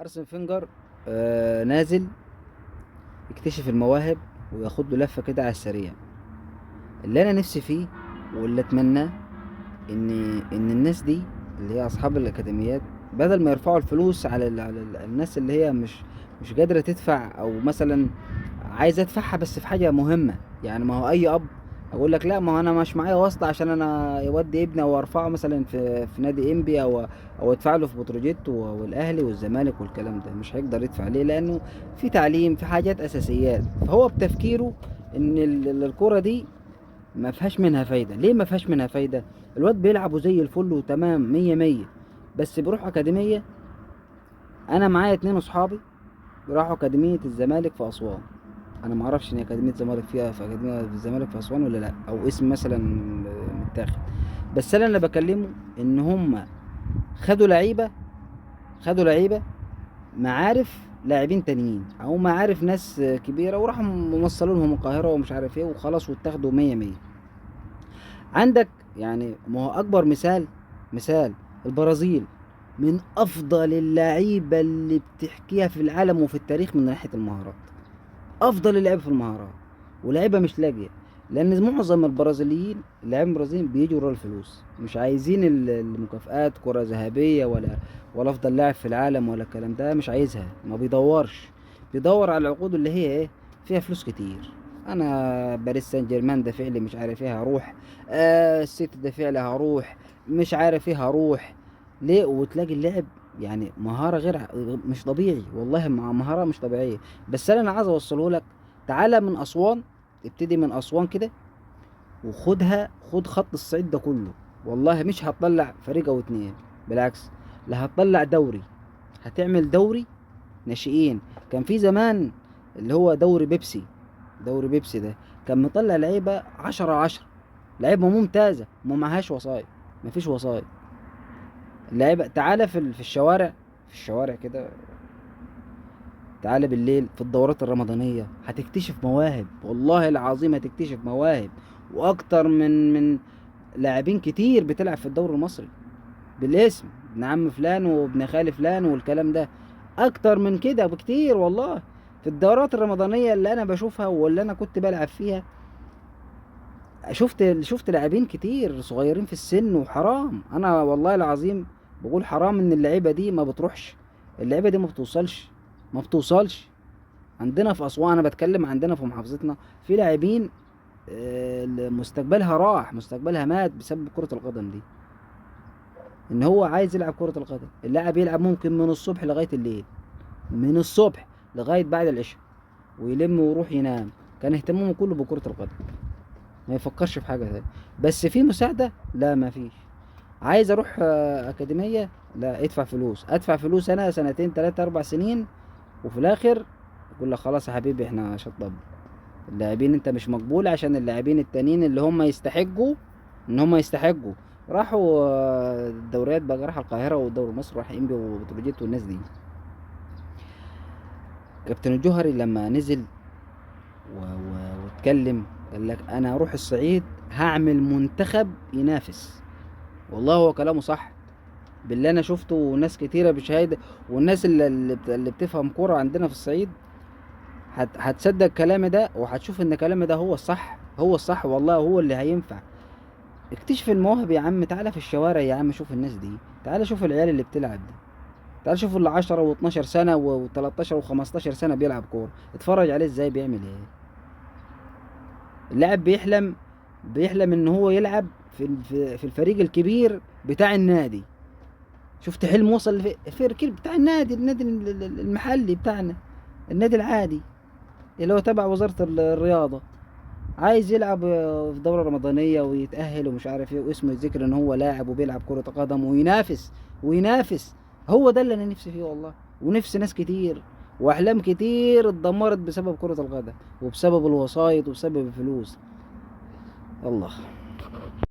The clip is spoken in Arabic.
ارسن فينجر نازل يكتشف المواهب وياخد له لفه كده على السريع. اللي انا نفسي فيه واللي اتمناه ان الناس دي اللي هي اصحاب الاكاديميات، بدل ما يرفعوا الفلوس على الناس اللي هي مش قادره تدفع، او مثلا عايز ادفعها بس في حاجه مهمه. يعني ما هو اي اب اقول لك لا، ما هو انا مش معايا واسطه عشان انا يودي ابني او ارفعه مثلا في نادي انبي، او ادفع له في بتروجيت والاهلي والزمالك والكلام ده، مش هيقدر يدفع ليه؟ لانه في تعليم، في حاجات اساسيات. فهو بتفكيره ان الكرة دي ما فيهاش منها فايدة. ليه ما فيهاش منها فايدة؟ الواد بيلعبوا زي الفل وتمام مية مية، بس بيروح أكاديمية. أنا معايا اتنين أصحابي راحوا أكاديمية الزمالك في أسوان. أنا معرفش إن أكاديمية الزمالك فيها، في أكاديمية الزمالك في أسوان ولا لأ، أو اسم مثلا متاخد. بس أنا اللي بكلمه إن هما خدوا لعيبة، خدوا لعيبة معارف لاعبين تانيين، أو معارف ناس كبيرة، وراحوا موصلوا لهم القاهرة ومش عارف إيه وخلاص، واتاخدوا مية مية. عندك يعني، ما هو اكبر مثال البرازيل، من افضل اللعيبه اللي بتحكيها في العالم وفي التاريخ من ناحيه المهارات. افضل اللعيبه في المهارات، ولعيبه مش لاقيه. لان معظم البرازيليين، اللاعبين البرازيليين بيجوا ورا الفلوس، مش عايزين المكافآت، كرة ذهبيه ولا افضل لاعب في العالم ولا الكلام ده، مش عايزها. ما بيدورش، بيدور على العقود اللي هي ايه، فيها فلوس كتير. انا باريس سان جيرمان دافع لي مش عارف ايه هروح، السيتي دافع لي هروح، مش عارف ايه هروح. ليه؟ وتلاقي اللعب يعني مهارة مش طبيعي والله، مع مهارة مش طبيعية. بس انا عايز اوصله لك، تعالى من اسوان، ابتدي من اسوان كده وخدها، خد خط الصعيد ده كله. والله مش هتطلع فريق او اتنين، بالعكس، لا هتطلع دوري، هتعمل دوري ناشئين. كان في زمان اللي هو دوري بيبسي، دوري بيبسي ده كان مطلع لعيبة 10/10، لعيبة ممتازة وما معهاش وسايط، مفيش وسايط. اللعيبة تعالى في الشوارع، في الشوارع كده، تعالى بالليل في الدورات الرمضانية هتكتشف مواهب، والله العظيم هتكتشف مواهب. واكتر من لاعبين كتير بتلعب في الدوري المصري بالاسم، ابن عم فلان وابن خال فلان والكلام ده. اكتر من كده بكتير والله. في الدورات الرمضانية اللي انا بشوفها واللي انا كنت بلعب فيها، شفت لاعبين كتير صغيرين في السن، وحرام، انا والله العظيم بقول حرام ان اللعيبة دي ما بتروحش، اللعيبة دي ما بتوصلش. عندنا في أسوان، أنا بتكلم عندنا في محافظتنا، في لاعبين مستقبلها راح، مستقبلها مات بسبب كرة القدم دي. إن هو عايز يلعب كرة القدم، اللاعب يلعب ممكن من الصبح لغاية الليل، من الصبح لغاية بعد العشاء، ويلم ويروح ينام. كان اهتمامه كله بكرة القدم، ما يفكرش في حاجة تانية. بس في مساعدة؟ لا، ما فيش. عايز اروح أكاديمية؟ لا، ادفع فلوس انا سنتين تلاتة اربع سنين، وفي الاخر يقول لك خلاص يا حبيبي احنا شطب اللاعبين، انت مش مقبول عشان اللاعبين التانيين اللي هم يستحقوا ان هم يستحقوا راحوا الدوريات بقى، راح القاهرة والدوري مصر، راح انبي وبتروجيت والناس دي. كابتن الجوهري لما نزل واتكلم، قال لك انا هروح الصعيد هعمل منتخب ينافس. والله هو كلامه صح، باللي انا شفته وناس كتيرة بشهادة، والناس اللي بتفهم كورة عندنا في الصعيد هتصدق كلامي ده، وهتشوف ان كلامي ده هو الصح، هو الصح والله، هو اللي هينفع. اكتشف المواهب يا عم، تعالى في الشوارع يا عم، شوف الناس دي، تعالى شوف العيال اللي بتلعب دي، تعالى شوف اللي 10 و12 سنة و13 و15 سنة بيلعب كورة، اتفرج عليه ازاي بيعمل ايه. اللاعب بيحلم ان هو يلعب في الفريق الكبير بتاع النادي. شفت حلم وصل الفريق بتاع النادي المحلي بتاعنا، النادي العادي اللي هو تبع وزارة الرياضة. عايز يلعب في دورة رمضانية ويتأهل ومش عارف ايه، واسمه يتذكر ان هو لاعب وبيلعب كرة قدم وينافس. هو ده اللي انا نفسي فيه والله، ونفسي ناس كتير، واحلام كتير اتدمرت بسبب كرة القدم، وبسبب الوسايط وبسبب الفلوس. الله.